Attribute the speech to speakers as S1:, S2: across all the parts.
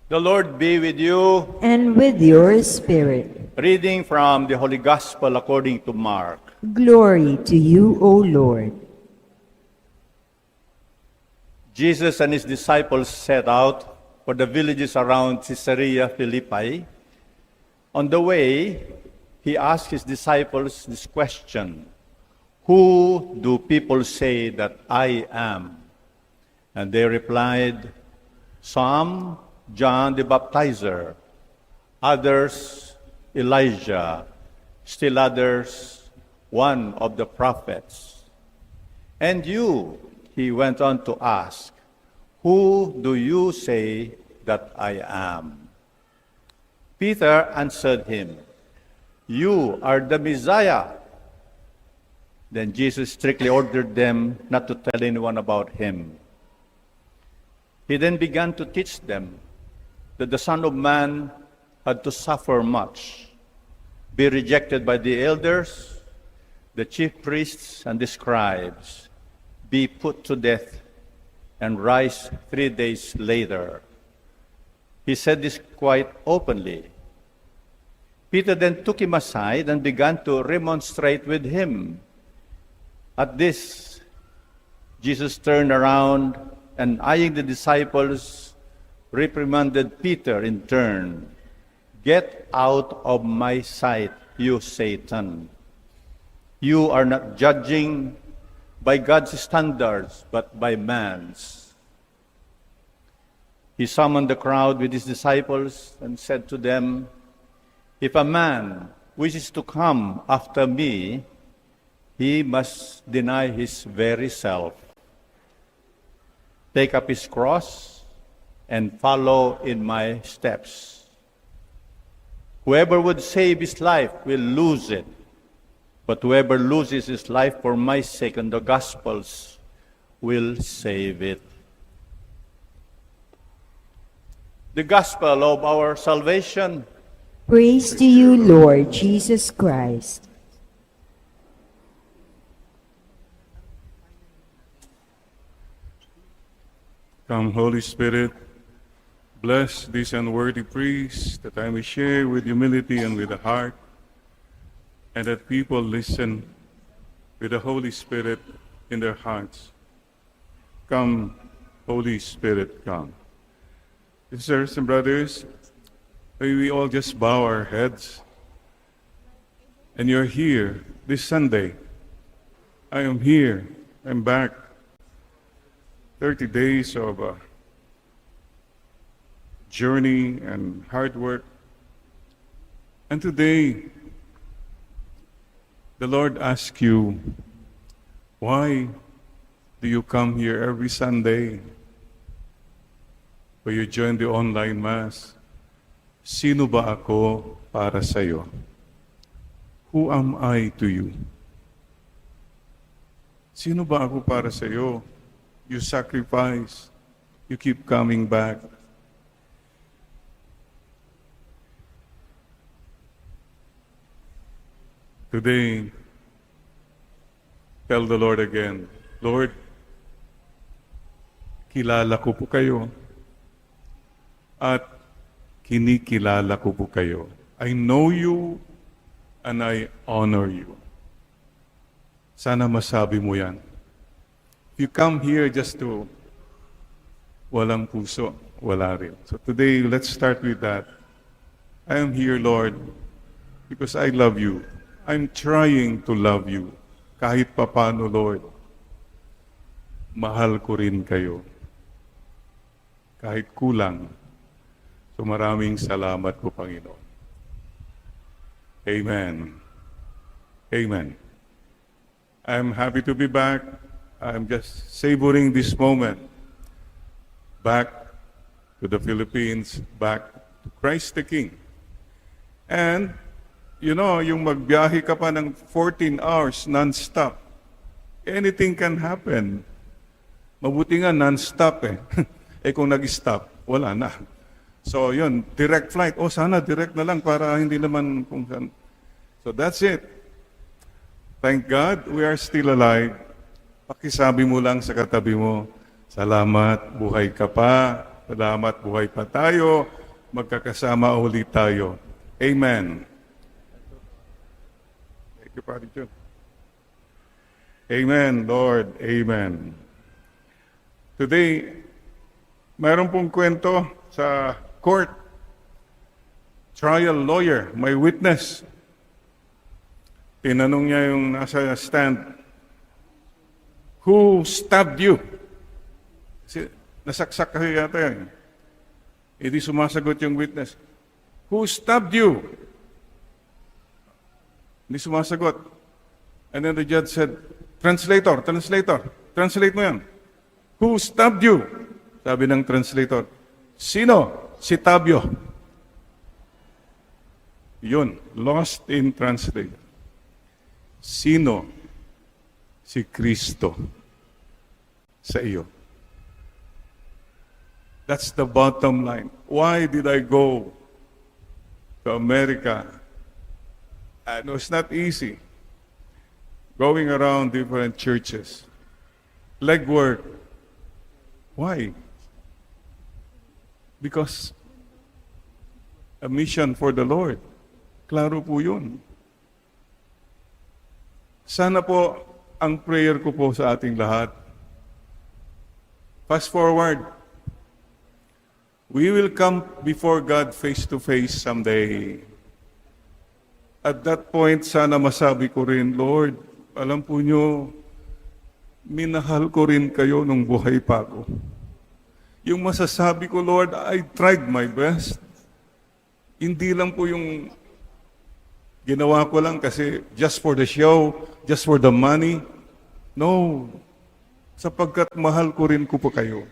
S1: The Lord be with you.
S2: And with your spirit.
S1: Reading from the Holy Gospel according to Mark.
S2: Glory to you, O Lord.
S1: Jesus and his disciples set out for the villages around Caesarea Philippi. On the way, he asked his disciples this question: "Who do people say that I am?" And they replied, "Some, John the Baptizer, others, Elijah, still others, one of the prophets." "And you," he went on to ask, "who do you say that I am?" Peter answered him, "You are the Messiah." Then Jesus strictly ordered them not to tell anyone about him. He then began to teach them that the Son of Man had to suffer much, be rejected by the elders, the chief priests, and the scribes, be put to death, and rise 3 days later. He said this quite openly. Peter then took him aside and began to remonstrate with him. At this, Jesus turned around and, eyeing the disciples, reprimanded Peter in turn. "Get out of my sight, you Satan. You are not judging by God's standards, but by man's." He summoned the crowd with his disciples and said to them, "If a man wishes to come after me, he must deny his very self, take up his cross, and follow in my steps. Whoever would save his life will lose it, but whoever loses his life for my sake and the gospel's will save it." The gospel of our salvation.
S2: Praise to you, Lord Jesus Christ.
S3: Come, Holy Spirit, bless these unworthy priests, that I may share with humility and with the heart, and that people listen with the Holy Spirit in their hearts. Come, Holy Spirit, come. Sisters and brothers, may we all just bow our heads. And you're here this Sunday. I am here. I'm back. 30 days of journey and hard work. And today, the Lord asks you, why do you come here every Sunday? Or you join the online Mass? Sino ba ako para sa'yo? Who am I to you? Sino ba ako para sa'yo? You sacrifice. You keep coming back. Today, tell the Lord again, Lord, kilala ko po kayo at kinikilala ko po kayo. I know you and I honor you. Sana masabi mo yan. If you come here just to walang puso, wala rin. So today, let's start with that. I am here, Lord, because I love you. I'm trying to love you. Kahit papano, Lord, mahal ko rin kayo. Kahit kulang. So maraming salamat po, Panginoon. Amen. Amen. I'm happy to be back. I'm just savoring this moment. Back to the Philippines, back to Christ the King. And, you know, yung magbiyahe ka pa ng 14 hours non-stop, anything can happen. Mabuti nga non-stop eh. Eh kung nag-stop, wala na. So yun, direct flight. Oh, sana direct na lang para hindi naman kung saan. So that's it. Thank God we are still alive. Pakisabi mo lang sa katabi mo, salamat, buhay ka pa. Salamat, buhay pa tayo. magkakasama ulit tayo. Amen. Thank you, Padre John. Amen, Lord. Amen. Today, mayroon pong kwento sa court. Trial lawyer, may witness. Tinanong niya yung nasa stand, "Who stabbed you?" Kasi nasaksak kasi yata yan. Hindi sumasagot yung witness. "Who stabbed you?" Hindi sumasagot. And then the judge said, translator, translate mo yan. "Who stabbed you?" Sabi ng translator, "Sino? Si Tabio." Yun, lost in translation. Sino? Si Kristo sa iyo. That's the bottom line. Why did I go to America? And it was not easy. Going around different churches. Legwork. Why? Because a mission for the Lord. Klaro po yun. Sana po ang prayer ko po sa ating lahat. Fast forward. We will come before God face to face someday. At that point, sana masabi ko rin, Lord, alam po nyo, minahal ko rin kayo nung buhay pa ako. Yung masasabi ko, Lord, I tried my best. Hindi lang po yung ginawa ko lang kasi just for the show, just for the money. No. Sapagkat mahal ko rin ko po kayo.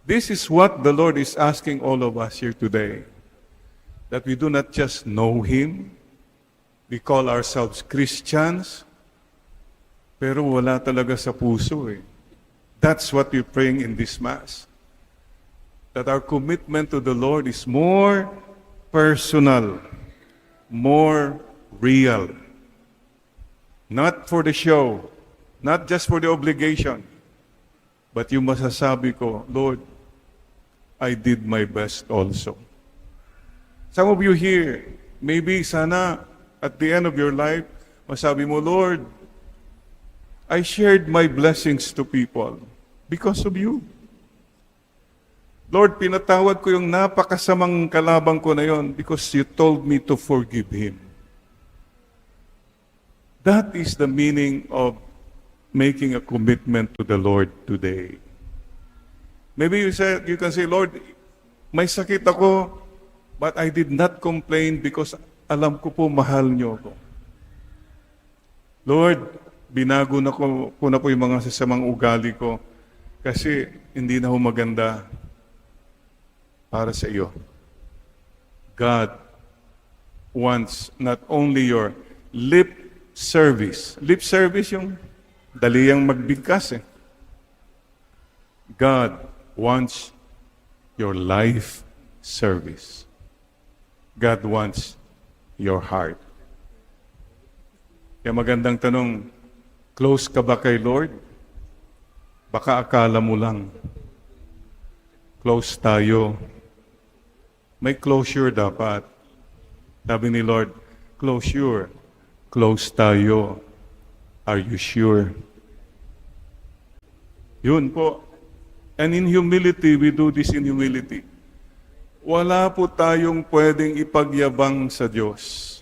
S3: This is what the Lord is asking all of us here today. That we do not just know Him, we call ourselves Christians, pero wala talaga sa puso eh. That's what we're praying in this Mass. That our commitment to the Lord is more personal, more real. Not for the show, not just for the obligation, but yung masasabi ko, Lord, I did my best also. Some of you here, maybe sana at the end of your life, masabi mo, Lord, I shared my blessings to people because of you. Lord, pinatawad ko yung napakasamang kalabang ko na yon because you told me to forgive him. That is the meaning of making a commitment to the Lord today. Maybe you can say, Lord, may sakit ako, but I did not complain because alam ko po mahal niyo ako. Lord, binago na ko na po yung mga sasamang ugali ko kasi hindi na ho maganda para sa iyo. God wants not only your lip service. Lip service yung daliyang magbigkas eh. God wants your life service. God wants your heart. Kaya magandang tanong, close ka ba kay Lord? Baka akala mo lang. Close tayo. May closure dapat. Sabi ni Lord, closure. Close tayo. Are you sure? Yun po. And in humility, we do this in humility. Wala po tayong pwedeng ipagyabang sa Diyos.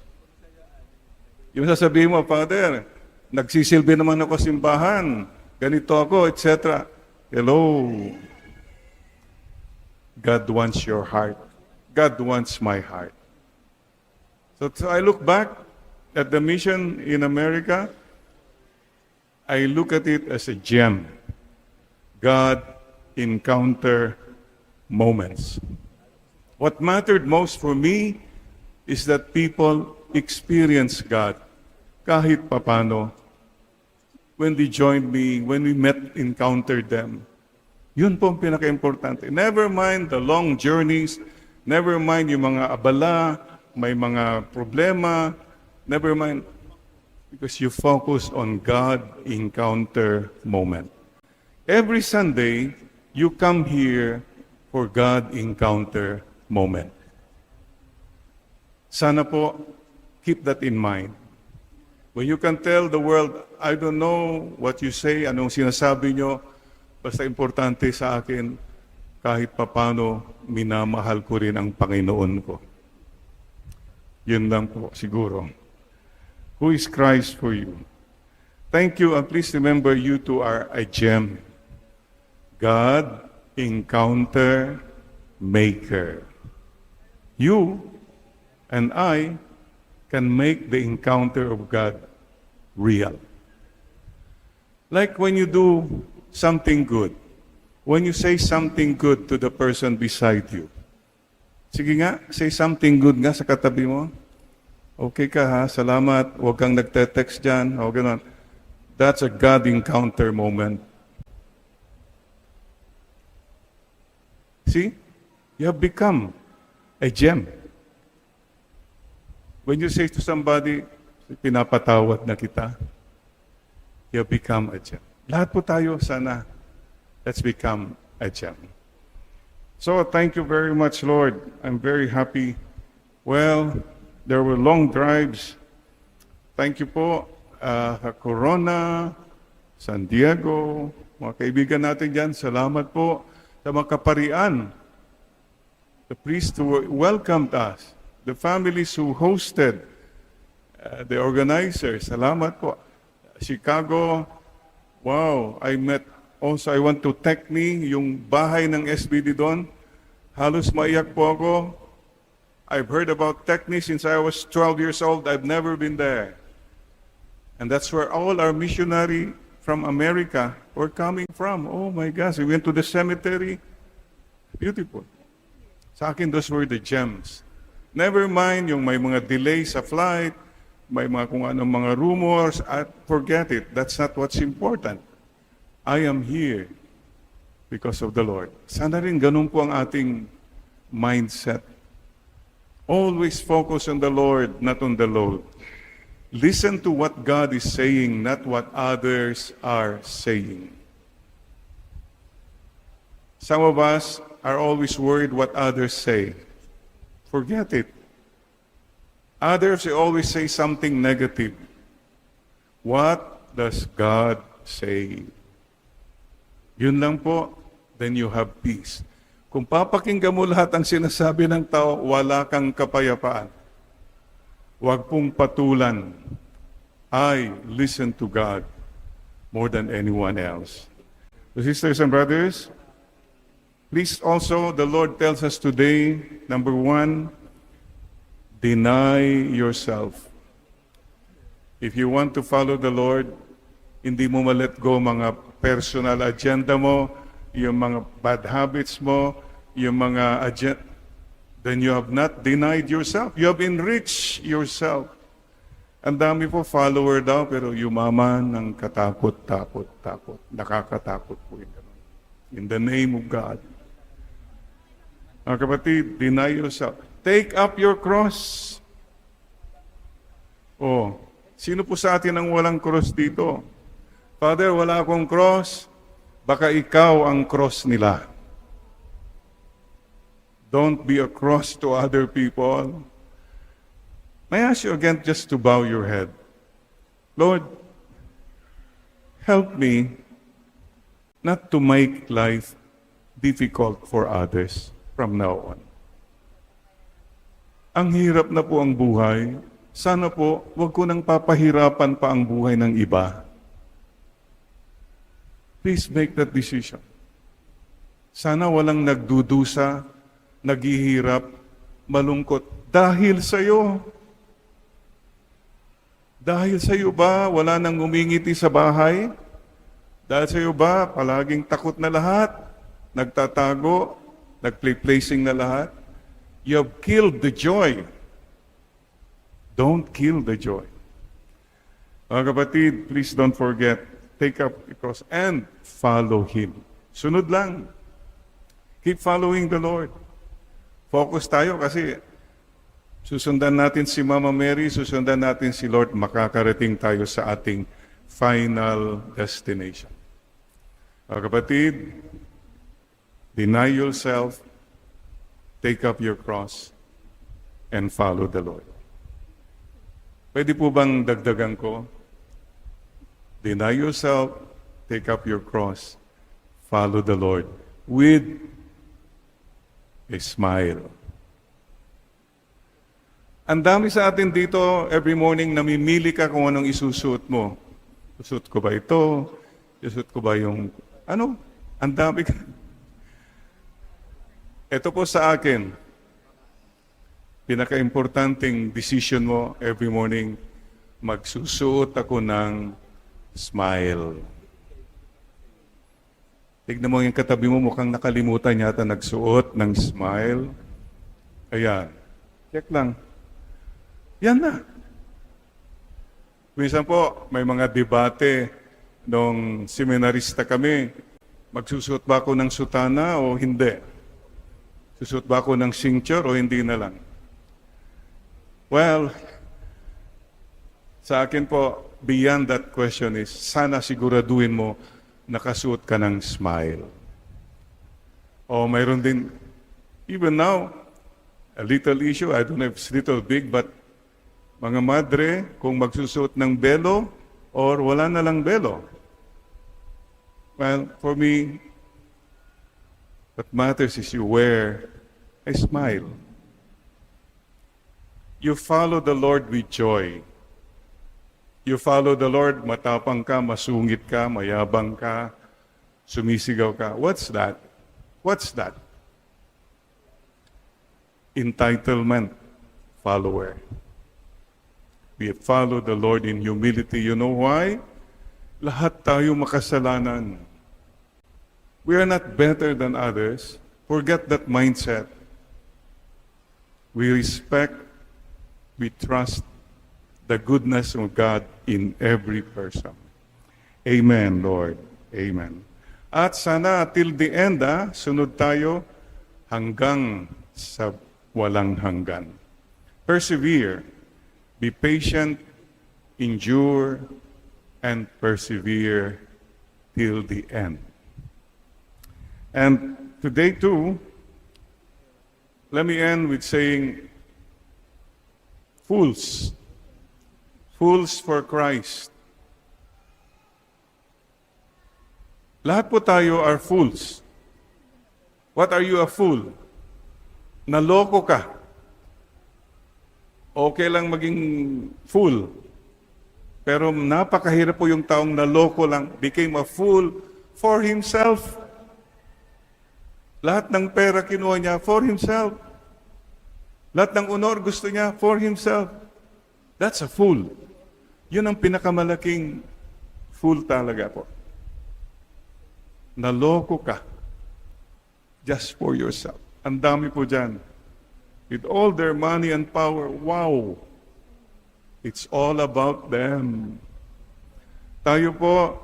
S3: Yung sasabihin mo, Father, nagsisilbi naman ako sa simbahan, ganito ako, etc. Hello. God wants your heart. God wants my heart. So I look back at the mission in America, I look at it as a gem. God encounter moments. What mattered most for me is that people experience God kahit papano. When they joined me, when we encountered them. Yun po ang pinaka-importante. Never mind the long journeys, never mind yung mga abala, may mga problema, never mind, because you focus on God encounter moment. Every Sunday, you come here for God encounter moment. Sana po, keep that in mind. When you can tell the world, I don't know what you say, anong sinasabi nyo, basta importante sa akin, kahit papano, minamahal ko rin ang Panginoon ko. Yun lang po, siguro. Who is Christ for you? Thank you, and please remember you two are a gem. God, encounter, maker. You and I can make the encounter of God real. Like when you do something good, when you say something good to the person beside you. Sige nga, say something good nga sa katabi mo. Okay ka ha, salamat, huwag kang nagte-text dyan, o gano'n. That's a God encounter moment. See? You have become a gem. When you say to somebody, pinapatawad na kita, you have become a gem. Lahat po tayo, sana, let's become a gem. So, thank you very much, Lord. I'm very happy. Well, there were long drives. Thank you po, Corona, San Diego, mga kaibigan natin dyan, salamat po sa mga kaparian, the priests who welcomed us, the families who hosted, the organizers, salamat po. Chicago, wow, I went to Techni, yung bahay ng SBD doon. Halos maiyak po ako. I've heard about Techni since I was 12 years old. I've never been there. And that's where all our missionary from America were coming from. Oh my gosh, we went to the cemetery. Beautiful. Sa akin, those were the gems. Never mind yung may mga delay sa flight, may mga kung anong mga rumors, forget it. That's not what's important. I am here because of the Lord. Sana rin ganun po ang ating mindset. Always focus on the Lord, not on the load. Listen to what God is saying, not what others are saying. Some of us are always worried what others say. Forget it. Others always say something negative. What does God say? Yun lang po, then you have peace. Kung papakinggan mo lahat ang sinasabi ng tao, wala kang kapayapaan. Huwag pong patulan. I listen to God more than anyone else. So sisters and brothers, please also, the Lord tells us today, number 1, deny yourself. If you want to follow the Lord, hindi mo ma-let go mga personal agenda mo, yung mga bad habits mo, yung mga agenda, then you have not denied yourself. You have enriched yourself. Ang dami po follower daw, pero yumaman ng katakot-takot. Nakakatakot po yun. In the name of God. Mga kapatid, deny yourself. Take up your cross. Oh, sino po sa atin ang walang cross dito? Father, wala akong cross. Baka ikaw ang cross nila. Don't be a cross to other people. May I ask you again just to bow your head. Lord, help me not to make life difficult for others from now on. Ang hirap na po ang buhay. Sana po, wag ko nang papahirapan pa ang buhay ng iba. Please make that decision. Sana walang nagdudusa, naghihirap, malungkot dahil sa iyo. Dahil sa iyo ba wala nang umingiti sa bahay? Dahil sa iyo ba palaging takot na lahat? Nagtatago, nagplay-placing na lahat? You have killed the joy. Don't kill the joy. Mga kapatid, please don't forget, take up the cross and follow Him. Sunod lang. Keep following the Lord. Focus tayo kasi susundan natin si Mama Mary, susundan natin si Lord, makakarating tayo sa ating final destination. Mga kapatid, Deny yourself, take up your cross, and follow the Lord. Pwede po bang dagdagan ko? Deny yourself, take up your cross, follow the Lord with a smile. Ang dami sa atin dito, every morning, namimili ka kung anong isusuot mo. Susuot ko ba ito? Susuot ko ba yung, ano? Ang dami ka. Ito po sa akin, pinaka-importanting decision mo every morning, magsusuot ako ng smile. Tignan mo yung katabi mo, mukhang nakalimutan yata nagsuot ng smile. Ayan. Check lang. Yan na. Minsan po, may mga debate nung seminarista kami. Magsusuot ba ako ng sutana o hindi? Susuot ba ako ng cincture o hindi na lang? Well, sa akin po, beyond that question is, sana siguraduhin mo nakasuot ka ng smile. O mayroon din, even now, a little issue, I don't know if it's little big, but mga madre, kung magsusuot ng belo or wala na lang belo. Well, for me, what matters is you wear a smile. You follow the Lord with joy. You follow the Lord, matapang ka, masungit ka, mayabang ka, sumisigaw ka. What's that? What's that? Entitlement, follower. We follow the Lord in humility. You know why? Lahat tayo makasalanan. We are not better than others. Forget that mindset. We respect, we trust the goodness of God in every person. Amen, Lord. Amen. At sana till the end, sunod tayo hanggang sa walang hanggan. Persevere. Be patient, endure, and persevere till the end. And today too, let me end with saying, fools. Fools for Christ. Lahat po tayo are fools. What are you a fool? Naloko ka. Okay lang maging fool. Pero napakahirap po yung taong naloko lang, became a fool for himself. Lahat ng pera kinuha niya for himself. Lahat ng honor gusto niya for himself. That's a fool. Yun ang pinakamalaking fool talaga po. Naloko ka just for yourself. Ang dami po dyan. With all their money and power, wow! It's all about them. Tayo po,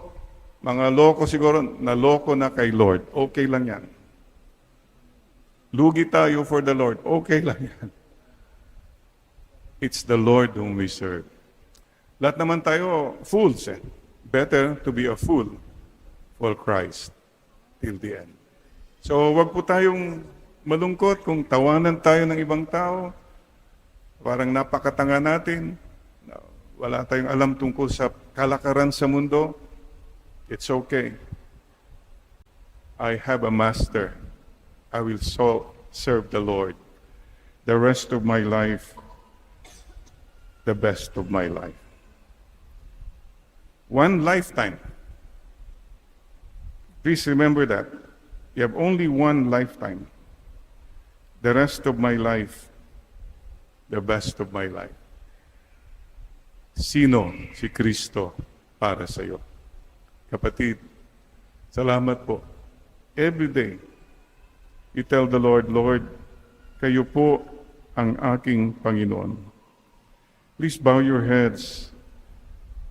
S3: mga loko siguro, naloko na kay Lord. Okay lang yan. Lugi tayo for the Lord. Okay lang yan. It's the Lord whom we serve. Lahat naman tayo, fools eh. Better to be a fool for Christ till the end. So, wag po tayong malungkot kung tawanan tayo ng ibang tao. Parang napakatanga natin. Wala tayong alam tungkol sa kalakaran sa mundo. It's okay. I have a master. I will serve the Lord. The rest of my life, the best of my life. One lifetime. Please remember that. You have only one lifetime. The rest of my life, the best of my life. Sino si Kristo para sa iyo? Kapatid, salamat po. Every day, you tell the Lord, Lord, kayo po ang aking Panginoon. Please bow your heads.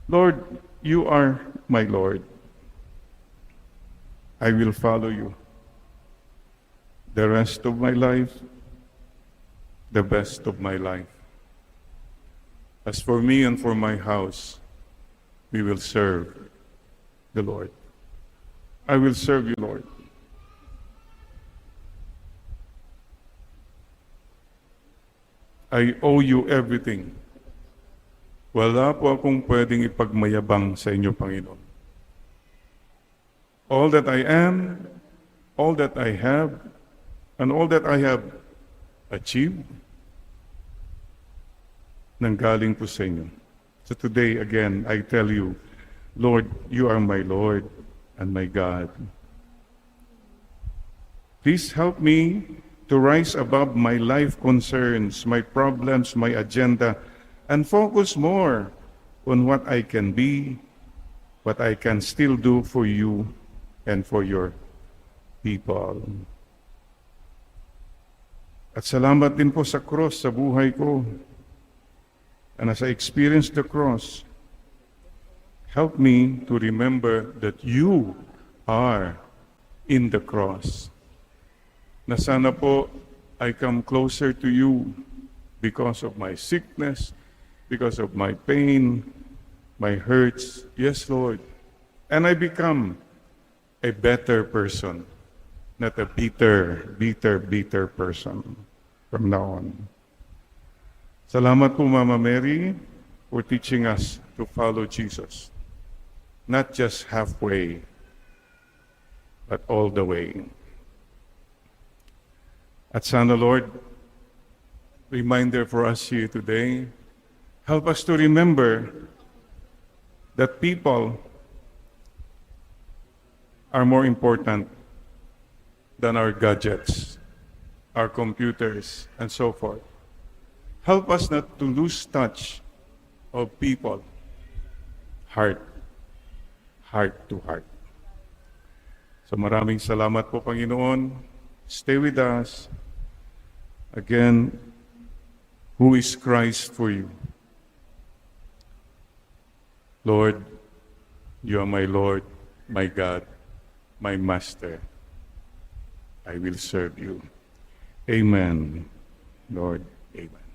S3: Lord, you are my Lord. I will follow you. The rest of my life, the best of my life. As for me and for my house, we will serve the Lord. I will serve you, Lord. I owe you everything. Wala po akong pwedeng ipagmayabang sa inyo, Panginoon. All that I am, all that I have, and all that I have achieved, nanggaling po sa inyo. So today, again, I tell you, Lord, you are my Lord and my God. Please help me to rise above my life concerns, my problems, my agenda, and focus more on what I can be, what I can still do for you and for your people. At salamat din po sa cross sa buhay ko. And as I experience the cross, help me to remember that you are in the cross. Na sana po I come closer to you because of my sickness, because of my pain, my hurts. Yes, Lord. And I become a better person, not a bitter person from now on. Salamat po, Mama Mary, for teaching us to follow Jesus. Not just halfway, but all the way. At sana, Lord, reminder for us here today, help us to remember that people are more important than our gadgets, our computers, and so forth. Help us not to lose touch of people, heart to heart. So maraming salamat po, Panginoon. Stay with us. Again, who is Christ for you? Lord, you are my Lord, my God, my Master. I will serve you. Amen, Lord. Amen.